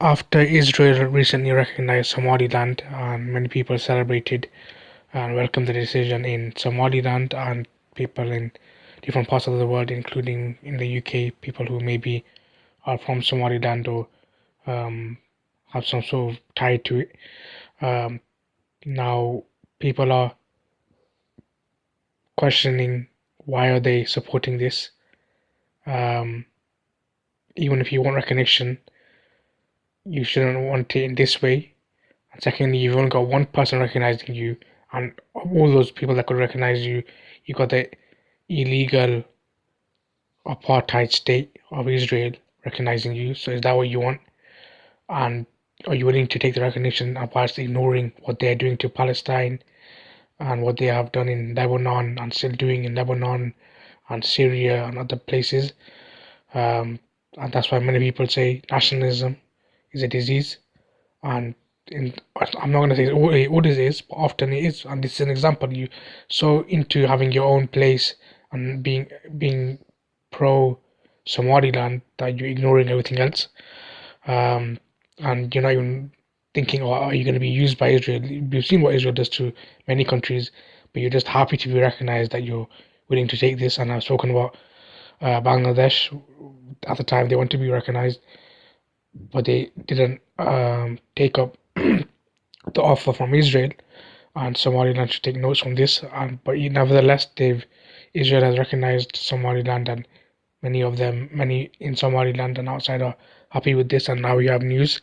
After Israel recently recognized Somaliland, and many people celebrated and welcomed the decision in Somaliland, and people in different parts of the world, including in the UK, people who maybe are from Somaliland or have some sort of tie to it. Um, Now people are questioning why are they supporting this. Um, Even if you want recognition, you shouldn't want it in this way. And secondly, you've only got one person recognizing you, and all those people that could recognize you, you got the illegal apartheid state of Israel recognizing you. So is that what you want? And are you willing to take the recognition whilst ignoring what they're doing to Palestine and what they have done in Lebanon and still doing in Lebanon and Syria and other places? Um, and that's why many people say nationalism is a disease. And in, I'm not going to say what it is, but often it is. And this is an example. You so into having your own place and being pro Somaliland that you're ignoring everything else. Um, and you're not even thinking, oh, are you going to be used by Israel? We've seen what Israel does to many countries, but you're just happy to be recognized that you're willing to take this. And I've spoken about Bangladesh. At the time, they want to be recognized, but they didn't take up the offer from Israel, and Somaliland should take notes from this. And but nevertheless, Israel has recognized Somaliland, and many in Somaliland and outside are happy with this. And now we have news: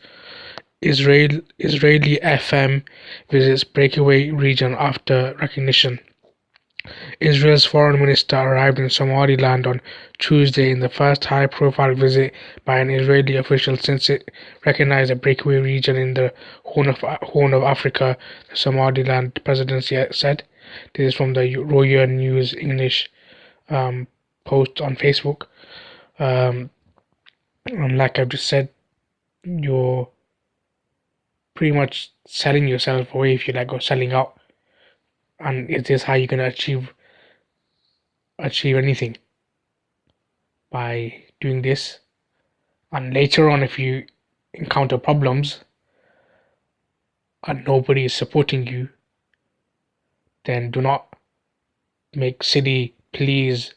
Israeli FM visits breakaway region after recognition. Israel's foreign minister arrived in Somaliland on Tuesday in the first high-profile visit by an Israeli official since it recognized a breakaway region in the Horn of Africa, the Somaliland presidency said. This is from the Royal News English post on Facebook. Um, and like I've just said, you're pretty much selling yourself away, if you like, or selling out. And is this how you're going to achieve anything? By doing this? And later on, if you encounter problems and nobody is supporting you, then do not make silly pleas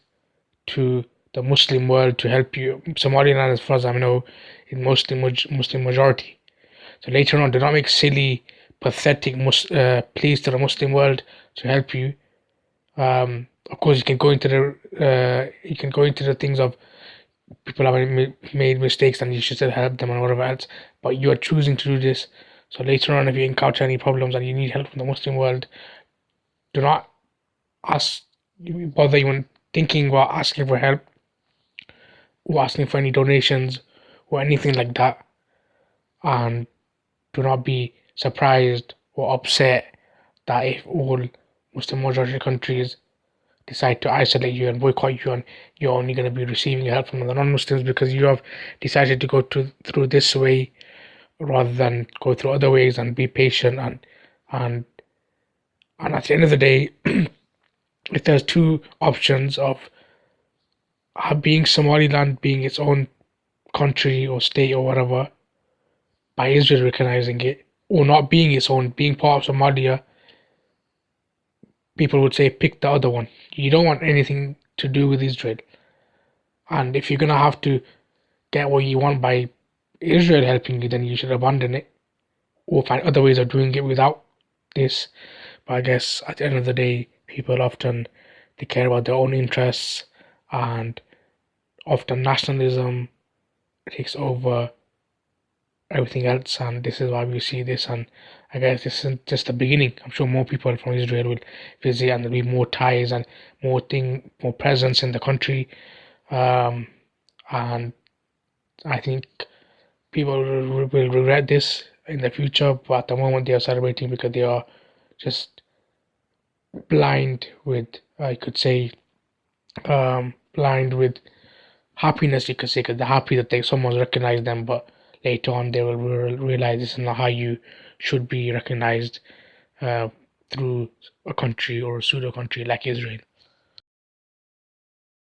to the Muslim world to help you. Somaliland, as far as I know, is mostly Muslim majority. So later on, do not make silly, pathetic pleas to the Muslim world to help you. Of course, you can go into the things of people have made mistakes and you should still help them and whatever else, but you are choosing to do this. So later on, if you encounter any problems and you need help from the Muslim world, do not ask, bother even thinking about asking for help or asking for any donations or anything like that. And do not be surprised or upset that if all Muslim majority countries decide to isolate you and boycott you, and you're only going to be receiving help from the non-Muslims because you have decided to go through this way rather than go through other ways and be patient. And and at the end of the day, if there's two options of being Somaliland being its own country or state or whatever by Israel recognizing it, or not being its own, being part of Somalia, people would say pick the other one. You don't want anything to do with Israel. And if you're gonna have to get what you want by Israel helping you, then you should abandon it or find other ways of doing it without this. But I guess at the end of the day, people often they care about their own interests, and often nationalism takes over everything else, and this is why we see this. And I guess this is just the beginning. I'm sure more people from Israel will visit, and there'll be more ties and more presence in the country. Um, and I think people will regret this in the future, but at the moment they are celebrating because they are just blind with, I could say, blind with happiness, you could say, because they're happy that someone's recognized them, but later on they will realize this is not how you should be recognized uh, through a country or a pseudo country like Israel.